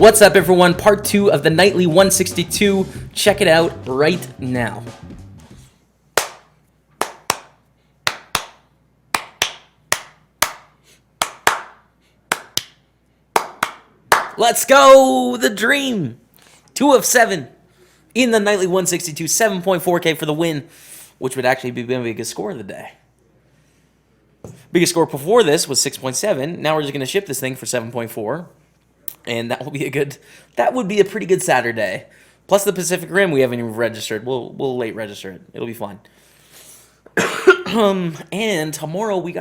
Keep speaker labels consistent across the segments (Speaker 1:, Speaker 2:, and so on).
Speaker 1: What's up, everyone? Part 2 of the Nightly 162. Check it out right now. Let's go! The dream! 2 of 7 in the Nightly 162. 7.4K for the win, which would actually be the biggest score of the day. Biggest score before this was 6.7. Now we're just going to ship this thing for 7.4. And that will be that would be a pretty good Saturday. Plus the Pacific Rim we haven't even registered. We'll late register it. It'll be fine. And tomorrow we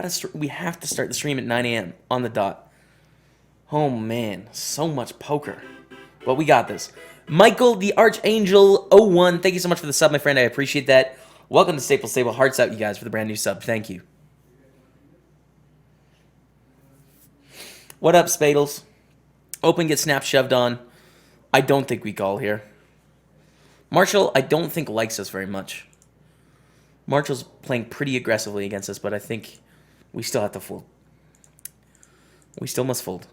Speaker 1: have to start the stream at 9 a.m. on the dot. Oh man, so much poker. But we got this. Michael the Archangel 01, thank you so much for the sub, my friend. I appreciate that. Welcome to Staples Stable. Hearts out, you guys, for the brand new sub. Thank you. What up, Spadles? Open, get snap shoved on. I don't think we call here. Marshall, I don't think likes us very much. Marshall's playing pretty aggressively against us, but I think we still have to fold. We still must fold.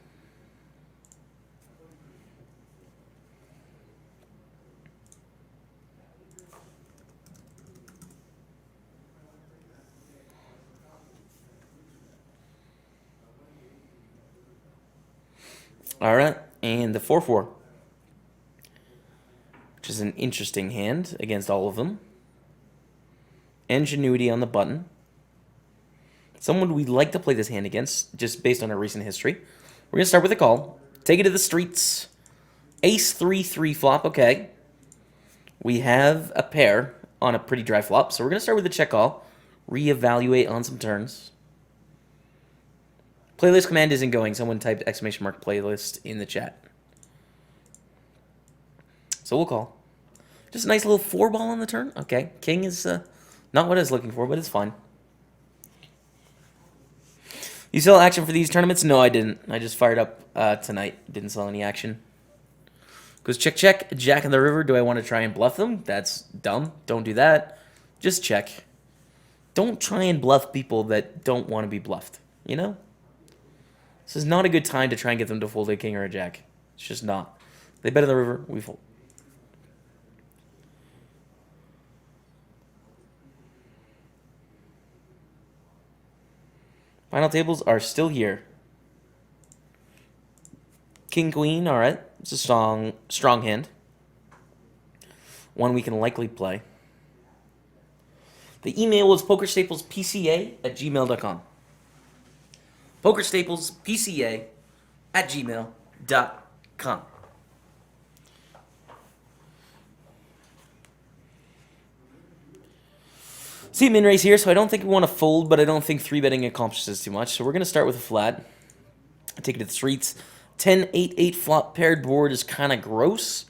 Speaker 1: All right, and the 4-4, which is an interesting hand against all of them. Ingenuity on the button. Someone we'd like to play this hand against, just based on our recent history. We're going to start with a call. Take it to the streets. Ace 3-3 flop, okay. We have a pair on a pretty dry flop, so we're going to start with a check call. Reevaluate on some turns. Playlist command isn't going. Someone typed !! playlist in the chat. So we'll call. Just a nice little 4-ball on the turn. Okay. King is not what I was looking for, but it's fine. You sell action for these tournaments? No, I didn't. I just fired up tonight. Didn't sell any action. Goes check, check. Jack in the river. Do I want to try and bluff them? That's dumb. Don't do that. Just check. Don't try and bluff people that don't want to be bluffed. You know? This is not a good time to try and get them to fold a king or a jack. It's just not. They bet in the river, we fold. Final tables are still here. King, queen, all right. It's a strong hand. One we can likely play. The email was pokerstaplespca@gmail.com. pokerstaplespca@gmail.com. See min raise here, so I don't think we want to fold, but I don't think 3-betting accomplishes too much. So we're going to start with a flat. Take it to the streets. 10-8-8 flop paired board is kind of gross,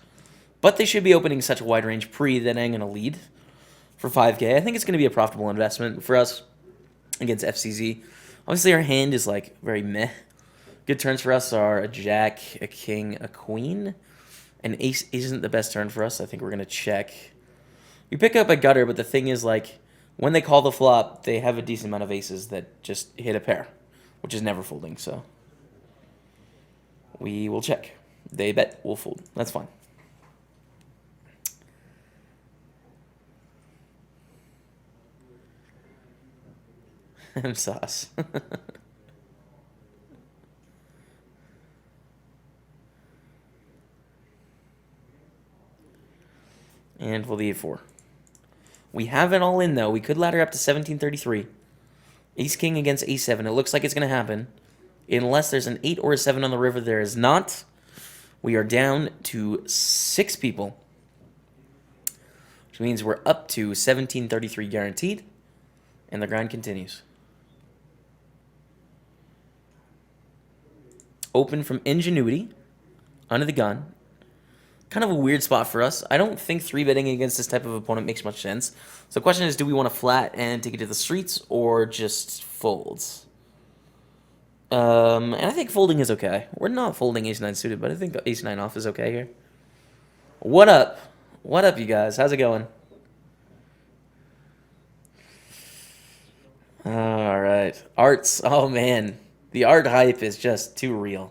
Speaker 1: but they should be opening such a wide range pre that I'm going to lead for 5K. I think it's going to be a profitable investment for us against FCZ. Obviously, our hand is like very meh. Good turns for us are a jack, a king, a queen. An ace isn't the best turn for us. I think we're going to check. We pick up a gutter, but the thing is, like, when they call the flop, they have a decent amount of aces that just hit a pair, which is never folding, so we will check. They bet, we'll fold. That's fine. I'm sauce. And we'll leave 4. We have it all in, though. We could ladder up to 1733. Ace-king against Ace-7. It looks like it's going to happen. Unless there's an 8 or a 7 on the river, there is not. We are down to 6 people. Which means we're up to 1733 guaranteed. And the grind continues. Open from Ingenuity. Under the gun. Kind of a weird spot for us. I don't think 3-betting against this type of opponent makes much sense. So the question is, do we want to flat and take it to the streets or just fold? And I think folding is okay. We're not folding ace-9 suited, but I think ace-9 off is okay here. What up? What up, you guys? How's it going? All right. Arts. Oh, man. The art hype is just too real.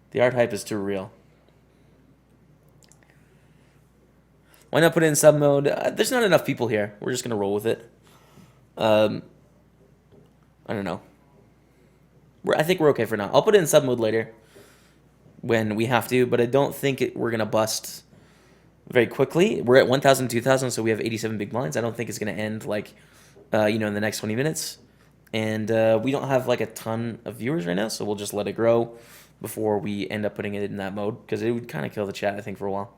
Speaker 1: The art hype is too real. Why not put it in sub mode? There's not enough people here. We're just gonna roll with it. I don't know. I think we're okay for now. I'll put it in sub mode later when we have to, but I don't think we're gonna bust very quickly. We're at 1,000, 2,000, so we have 87 big blinds. I don't think it's gonna end like, in the next 20 minutes. And we don't have like a ton of viewers right now, so we'll just let it grow before we end up putting it in that mode, because it would kind of kill the chat, I think, for a while.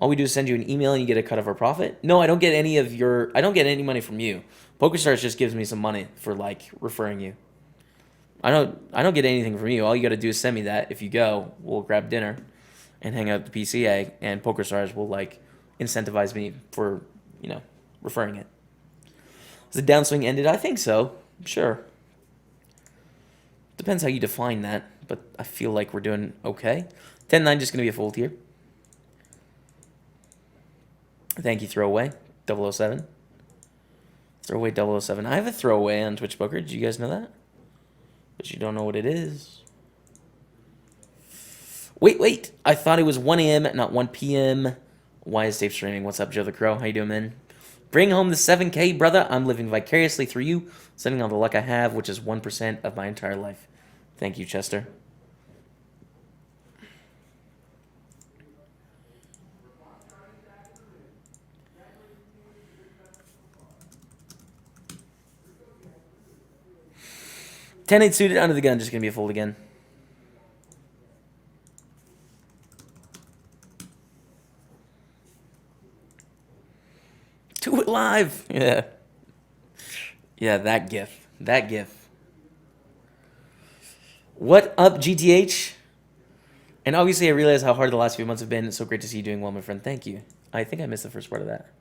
Speaker 1: All we do is send you an email and you get a cut of our profit. No, I don't get any of your... I don't get any money from you. PokerStars just gives me some money for, like, referring you. I don't get anything from you. All you got to do is send me that. If you go, we'll grab dinner and hang out at the PCA, and PokerStars will, like, incentivize me for, referring it. Has the downswing ended? I think so. Sure. Depends how you define that, but I feel like we're doing okay. 10-9 just going to be a fold here. Thank you, Throwaway 007. Throwaway 007. I have a throwaway on Twitch Poker. Did you guys know that? But you don't know what it is. Wait. I thought it was 1 a.m., not 1 p.m. Why is Dave streaming? What's up, Joe the Crow? How you doing, man? Bring home the 7K, brother. I'm living vicariously through you, sending all the luck I have, which is 1% of my entire life. Thank you, Chester. Ten-8 suited under the gun, just gonna be a fold again. Do it live. Yeah. Yeah, that gif. That gif. What up, GTH? And obviously I realize how hard the last few months have been. It's so great to see you doing well, my friend. Thank you. I think I missed the first part of that.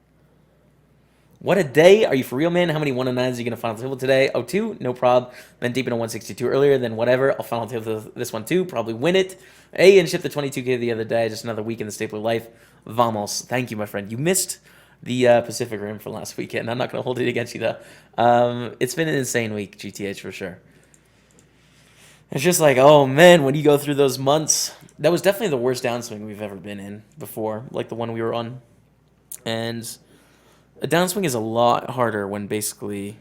Speaker 1: What a day. Are you for real, man? How many 109s are you going to final table today? Oh, 2? No prob. Then deep in a 162 earlier. Then whatever. I'll final table this one too. Probably win it. And ship the 22K the other day. Just another week in the Stapler life. Vamos. Thank you, my friend. You missed the Pacific Rim for last weekend. I'm not going to hold it against you, though. It's been an insane week, GTH, for sure. It's just like, oh, man, when you go through those months. That was definitely the worst downswing we've ever been in before. Like the one we were on. And a downswing is a lot harder when basically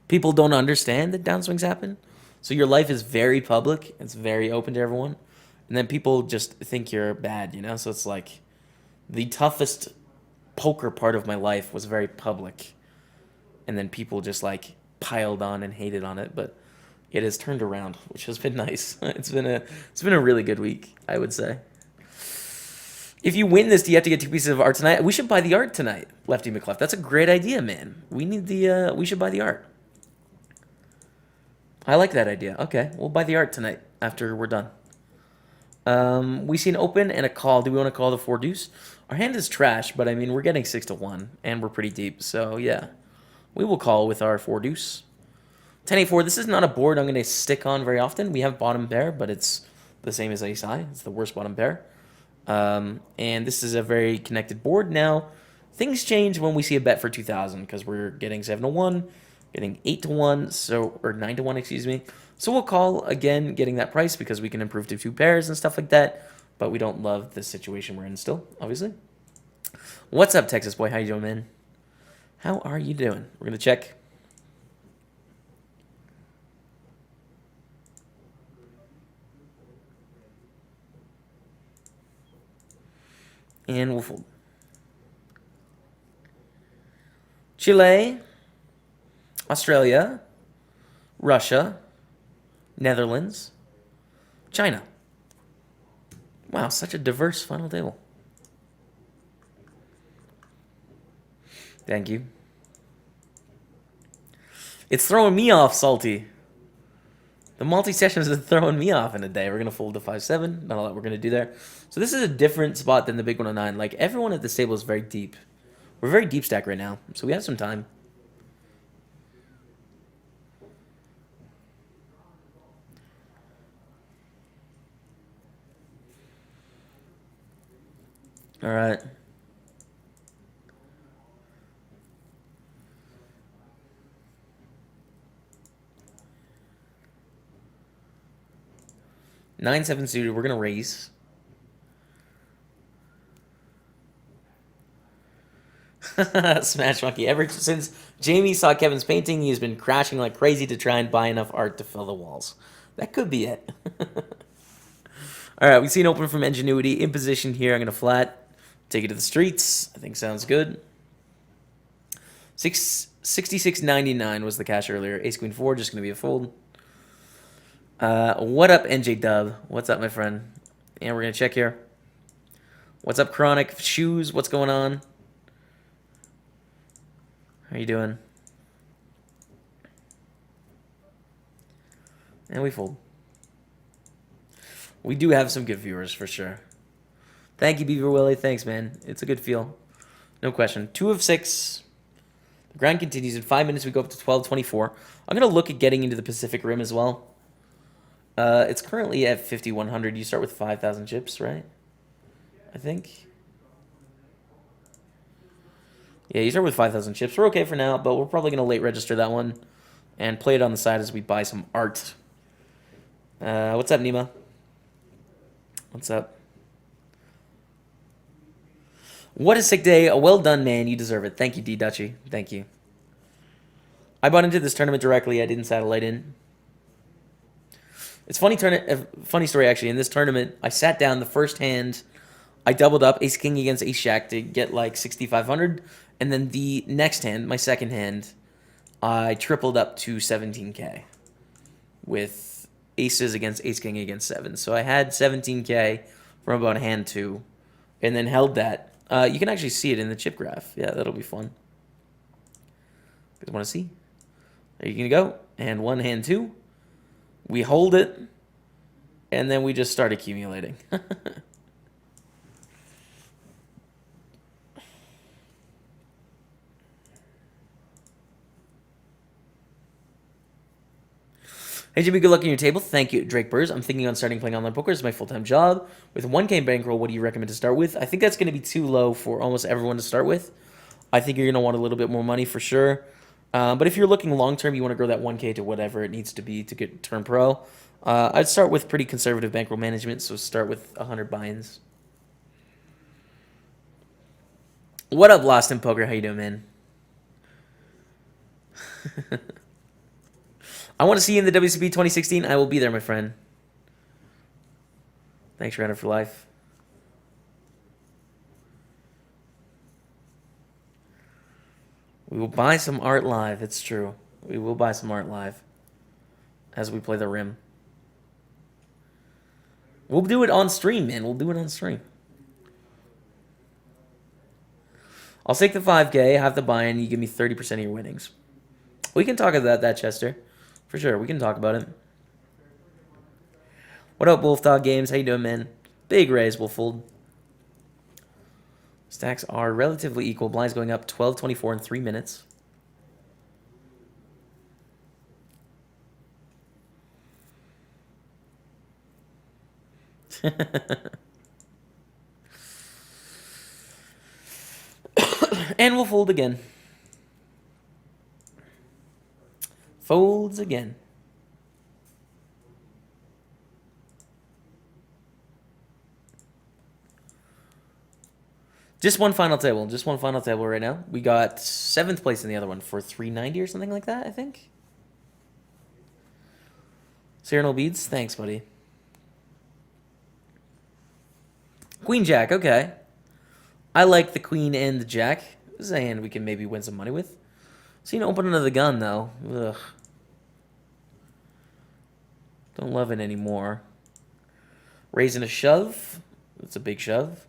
Speaker 1: people don't understand that downswings happen. So your life is very public. It's very open to everyone. And then people just think you're bad, So it's like the toughest poker part of my life was very public. And then people just like piled on and hated on it. But it has turned around, which has been nice. It's been a really good week, I would say. If you win this, do you have to get 2 pieces of art tonight? We should buy the art tonight, Lefty McClef. That's a great idea, man. We should buy the art. I like that idea. Okay, we'll buy the art tonight after we're done. We see an open and a call. Do we want to call the 4 deuce? Our hand is trash, but I mean, we're getting 6-1, and we're pretty deep. So, yeah, we will call with our 4 deuce. 10-8-4, this is not a board I'm going to stick on very often. We have bottom pair, but it's the same as ace high. It's the worst bottom pair. And this is a very connected board now. Things change when we see a bet for 2,000 because we're getting 7-1, getting 8-1, or 9-1, excuse me. So we'll call again, getting that price because we can improve to 2 pairs and stuff like that. But we don't love the situation we're in still, obviously. What's up, Texas boy? How you doing, man? How are you doing? We're gonna check. And we'll fold. Chile, Australia, Russia, Netherlands, China. Wow, such a diverse final table. Thank you. It's throwing me off, Salty. The multi-sessions is throwing me off in a day. We're going to fold to 5-7. Not a lot we're going to do there. So this is a different spot than the big 109. Like, everyone at this table is very deep. We're very deep stack right now, so we have some time. All right. Nine, 7 suited. We're going to raise. Smash Monkey. Ever since Jamie saw Kevin's painting, he's been crashing like crazy to try and buy enough art to fill the walls. That could be it. All right, we see an open from Ingenuity in position here. I'm going to flat, take it to the streets. I think sounds good. 66.99 was the cash earlier. Ace Queen 4, just going to be a fold. What up, NJ Dub? What's up, my friend? And we're going to check here. What's up, Chronic? Shoes, what's going on? How you doing? And we fold. We do have some good viewers for sure. Thank you, Beaver Willie. Thanks, man. It's a good feel. No question. 2 of 6. The grind continues. In 5 minutes, we go up to 12.24. I'm going to look at getting into the Pacific Rim as well. It's currently at 5,100. You start with 5,000 chips, right? I think. Yeah, you start with 5,000 chips. We're okay for now, but we're probably going to late register that one and play it on the side as we buy some art. What's up, Nima? What's up? What a sick day. Well done, man. You deserve it. Thank you, D. Dutchy. Thank you. I bought into this tournament directly. I didn't satellite in. It's funny story, actually. In this tournament, I sat down the first hand. I doubled up Ace King against Ace Jack to get like 6,500. And then the next hand, my second hand, I tripled up to 17K with aces against Ace King against 7. So I had 17K from about hand 2 and then held that. You can actually see it in the chip graph. Yeah, that'll be fun. You guys want to see? There you can go. And 1 hand 2. We hold it. And then we just start accumulating. Hey, Jimmy, good luck on your table. Thank you, Drake Burrs. I'm thinking on starting playing online poker as my full-time job. With 1K bankroll, what do you recommend to start with? I think that's going to be too low for almost everyone to start with. I think you're going to want a little bit more money for sure. But if you're looking long-term, you want to grow that 1K to whatever it needs to be to get turn pro. I'd start with pretty conservative bankroll management, so start with 100 buy-ins. What up, Lost in Poker? How you doing, man? I want to see you in the WCP 2016. I will be there, my friend. Thanks, Runner, for life. We will buy some art live. It's true. We will buy some art live as we play the Rim. We'll do it on stream, man. We'll do it on stream. I'll take the 5K, have the buy-in, you give me 30% of your winnings. We can talk about that, Chester. For sure, we can talk about it. What up, Wolfdog Games? How you doing, man? Big raise, we'll fold. Stacks are relatively equal. Blinds going up 12.24 in 3 minutes. And we'll fold again. Folds again. Just one final table. Just one final table right now. We got 7th place in the other one for 390 or something like that, I think. Cyrano Beads, thanks, buddy. Queen Jack, okay. I like the Queen and the Jack. This is a hand we can maybe win some money with. Seen opening of the gun, though. Ugh. Don't love it anymore. Raising a shove. That's a big shove.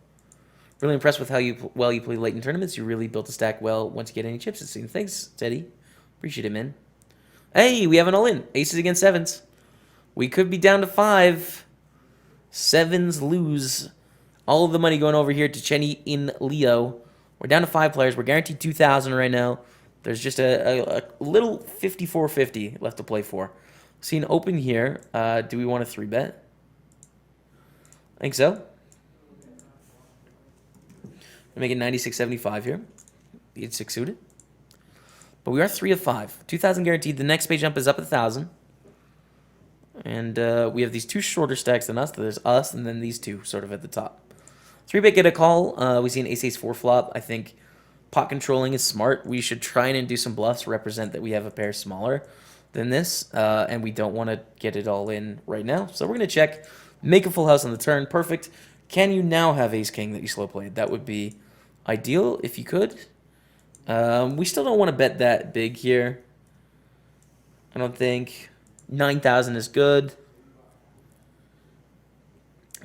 Speaker 1: Really impressed with how well you play late in tournaments. You really built a stack well once you get any chips, it seems. Thanks, Teddy. Appreciate it, man. Hey, we have an all-in. Aces against 7s. We could be down to 5. 7s lose. All of the money going over here to Chenny in Leo. We're down to 5 players. We're guaranteed 2,000 right now. There's just a little 54.50 left to play for. See an open here. Do we want a 3-bet? I think so. We're making 96.75 here. The 8-6 suited. But we are 3 of 5. 2,000 guaranteed. The next pay jump is up 1,000. And we have these 2 shorter stacks than us. There's us and then these 2 sort of at the top. 3-bet get a call. We see an ace-ace 4 flop. I think Pot controlling is smart. We should try and do some bluffs to represent that we have a pair smaller than this, and we don't want to get it all in right now. So we're going to check, make a full house on the turn. Perfect. Can you now have ace-king that you slow played? That would be ideal if you could. We still don't want to bet that big here. I don't think. 9,000 is good.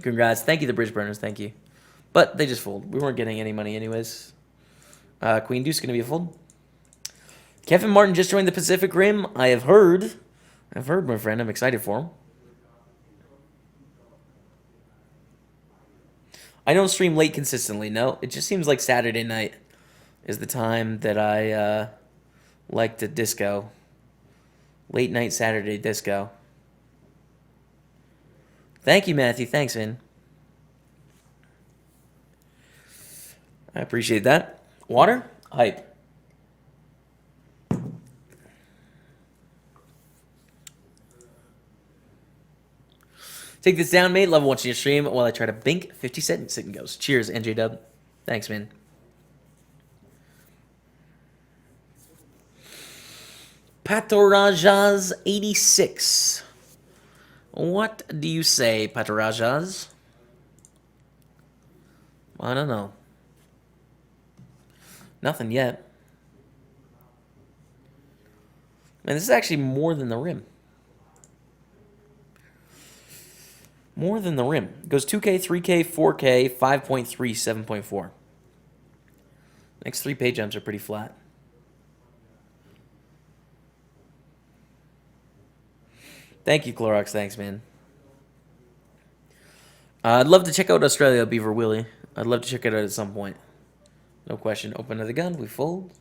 Speaker 1: Congrats. Thank you, the bridge burners. Thank you. But they just fold. We weren't getting any money anyways. Queen deuce going to be a fold. Kevin Martin just joined the Pacific Rim. I have heard. I've heard, my friend. I'm excited for him. I don't stream late consistently. No, it just seems like Saturday night is the time that I like to disco. Late night Saturday disco. Thank you, Matthew. Thanks, man. I appreciate that. Water? Hype. Take this down, mate. Love watching your stream while I try to bink 50 cent sit and goes. Cheers, NJ Dub. Thanks, man. Patorajas 86. What do you say, Patorajas? I don't know. Nothing yet. Man, this is actually more than the rim. More than the rim. It goes 2K, 3K, 4K, 5.3, 7.4. Next 3 page jumps are pretty flat. Thank you, Clorox. Thanks, man. I'd love to check out Australia, Beaver Willie. I'd love to check it out at some point. No question. Open to the gun. We fold.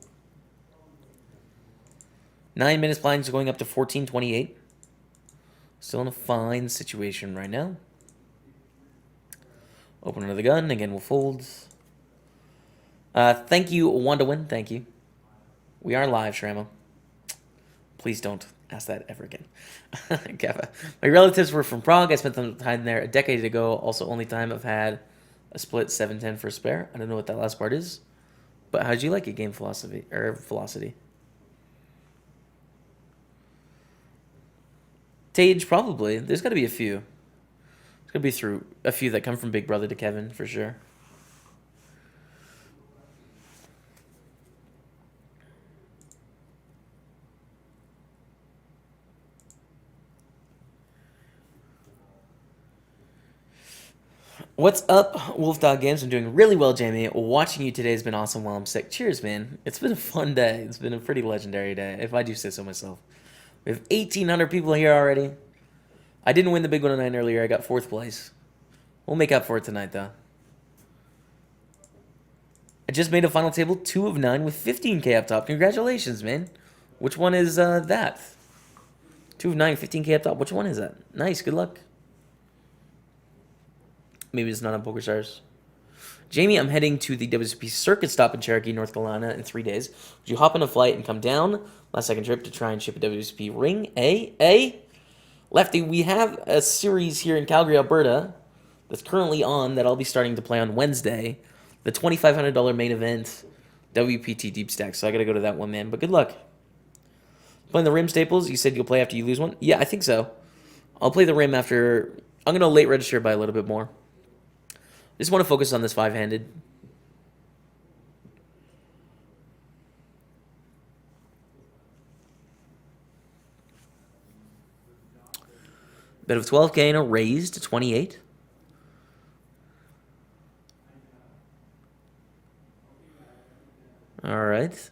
Speaker 1: 9 minutes blinds going up to 14.28. Still in a fine situation right now. Open to the gun. Again, we'll fold. Thank you, Wanda Win. Thank you. We are live, Shramo. Please don't ask that ever again. Kappa. My relatives were from Prague. I spent some time there a decade ago. Also, only time I've had a split 7-10 for spare. I don't know what that last part is. But how'd you like it, game philosophy or velocity? Tage, probably. There's got to be a few. There's got to be through a few that come from Big Brother to Kevin, for sure. What's up, Wolf Dog Games? I'm doing really well, Jamie. Watching you today has been awesome while I'm sick. Cheers, man. It's been a fun day. It's been a pretty legendary day, if I do say so myself. We have 1,800 people here already. I didn't win the Big 109 earlier. I got 4th place. We'll make up for it tonight, though. I just made a final table 2 of 9 with 15K up top. Congratulations, man. Which one is that? 2 of 9, 15K up top. Which one is that? Nice. Good luck. Maybe it's not on PokerStars. Jamie, I'm heading to the WSP Circuit stop in Cherokee, North Carolina in 3 days. Would you hop on a flight and come down? Last second trip to try and ship a WSP ring. Lefty, we have a series here in Calgary, Alberta that's currently on that I'll be starting to play on Wednesday. The $2,500 main event, WPT Deep Stack. So I got to go to that one, man. But good luck. Playing the rim staples, you said you'll play after you lose one? Yeah, I think so. I'll play the rim after. I'm going to late register by a little bit more. Just want to focus on this 5-handed. Bet of 12K and a raise to 28. All right.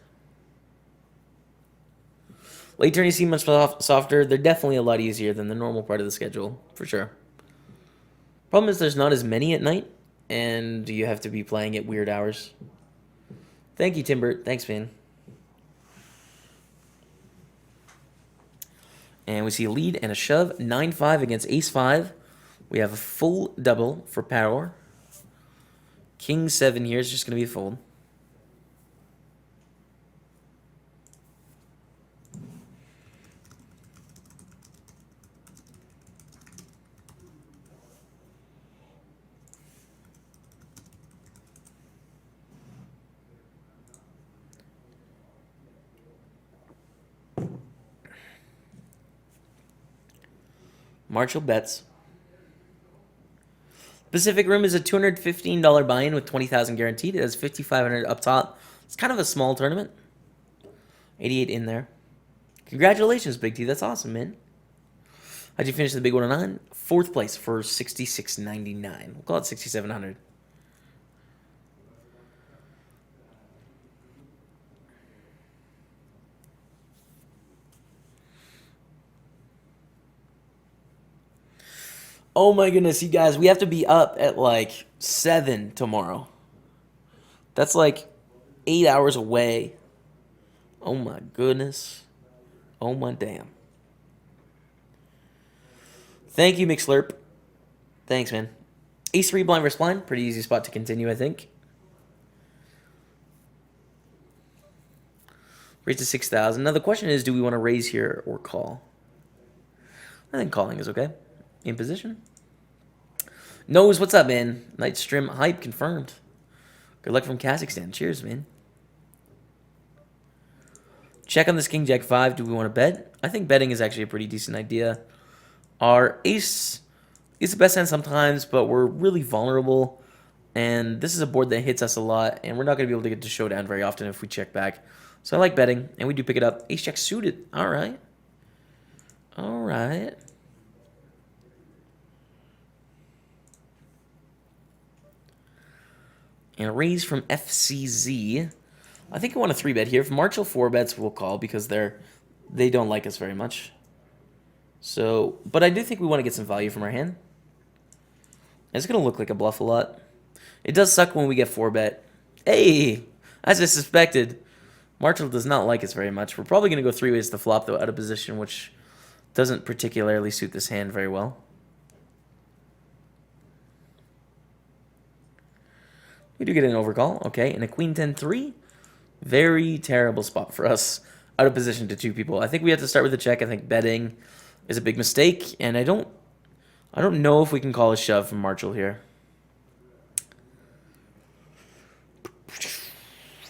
Speaker 1: Late tourneys seem much softer. They're definitely a lot easier than the normal part of the schedule, for sure. Problem is there's not as many at night, and you have to be playing at weird hours. Thank you, Timbert. Thanks, man. And we see a lead and a shove. 9-5 against Ace-5. We have a full double for power. King-7 here is just going to be a fold. Marshall bets. Pacific Rim is a $215 buy-in with 20,000 guaranteed. It has 5,500 up top. It's kind of a small tournament. 88 in there. Congratulations, Big T. That's awesome, man. How'd you finish the Big 109? 4th place for $66.99. We'll call it $6,700. Oh my goodness, you guys, we have to be up at like 7 tomorrow. That's like 8 hours away. Oh my goodness. Oh my damn. Thank you, McSlurp. Thanks, man. Ace 3 blind versus blind. Pretty easy spot to continue, I think. Raise to 6,000. Now the question is, do we want to raise here or call? I think calling is okay. In position. Nose, what's up, man? Nightstream hype confirmed. Good luck from Kazakhstan. Cheers, man. Check on this King Jack 5. Do we want to bet? I think betting is actually a pretty decent idea. Our ace is the best hand sometimes, but we're really vulnerable. And this is a board that hits us a lot, and we're not going to be able to get to showdown very often if we check back. So I like betting, and we do pick it up. Ace Jack suited. All right. All right. And a raise from FCZ. I think I want a 3-bet here. If Marshall 4-bets, we'll call because they don't like us very much. So, but I do think we want to get some value from our hand. It's going to look like a bluff a lot. It does suck when we get 4-bet. Hey, as I suspected, Marshall does not like us very much. We're probably going to go 3 ways to flop, though, out of position, which doesn't particularly suit this hand very well. We do get an overcall, okay, and a Queen 10-3. Very terrible spot for us out of position to 2 people. I think we have to start with a check. I think betting is a big mistake, and I don't know if we can call a shove from Marshall here.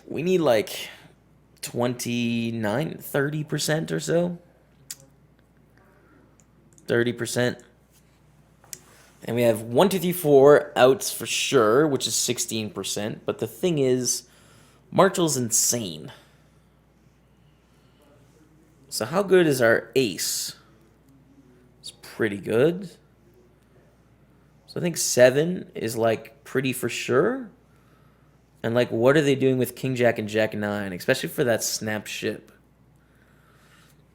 Speaker 1: We need like 30% or so. 30%. And we have 1, 2, 3, 4 outs for sure, which is 16%. But the thing is, Marshall's insane. So how good is our ace? It's pretty good. So I think 7 is like pretty for sure. And like, what are they doing with King Jack and Jack 9, especially for that snap ship?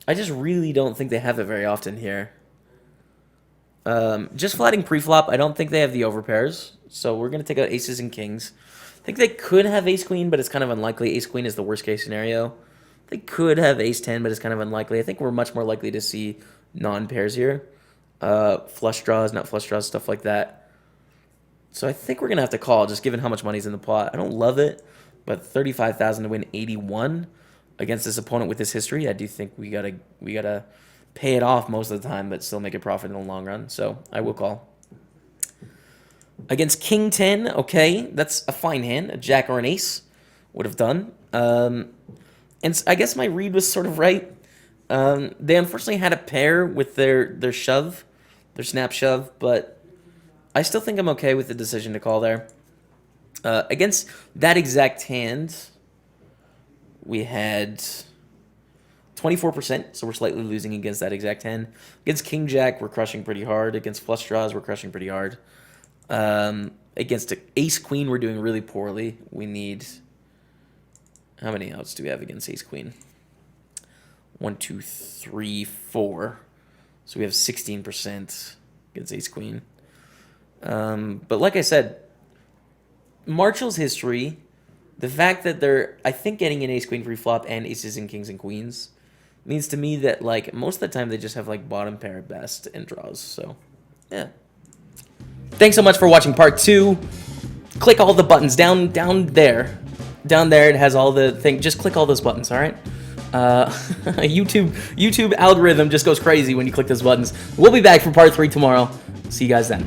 Speaker 1: I just really don't think they have it very often here. Just flatting pre-flop, I don't think they have the overpairs. So we're going to take out aces and kings. I think they could have ace-queen, but it's kind of unlikely. Ace-queen is the worst-case scenario. They could have ace-10, but it's kind of unlikely. I think we're much more likely to see non-pairs here. Flush draws, not flush draws, stuff like that. So I think we're going to have to call, just given how much money's in the pot. I don't love it, but 35,000 to win 81 against this opponent with this history, I do think we gotta pay it off most of the time, but still make a profit in the long run. So I will call. Against King 10, okay, that's a fine hand. A jack or an ace would have done. And I guess my read was sort of right. They unfortunately had a pair with their shove, their snap shove, but I still think I'm okay with the decision to call there. Against that exact hand, we had 24%, so we're slightly losing against that exact hand. Against King Jack, we're crushing pretty hard. Against flush draws, we're crushing pretty hard. Against Ace Queen, we're doing really poorly. We need... How many outs do we have against Ace Queen? 1, 2, 3, 4. So we have 16% against Ace Queen. But like I said, Marshall's history, the fact that they're, I think, getting an Ace Queen free flop and aces and kings and queens means to me that, like, most of the time they just have, like, bottom pair at best and draws. So, yeah. Thanks so much for watching part 2. Click all the buttons down there. Down there, it has all the things. Just click all those buttons, all right? YouTube algorithm just goes crazy when you click those buttons. We'll be back for part 3 tomorrow. See you guys then.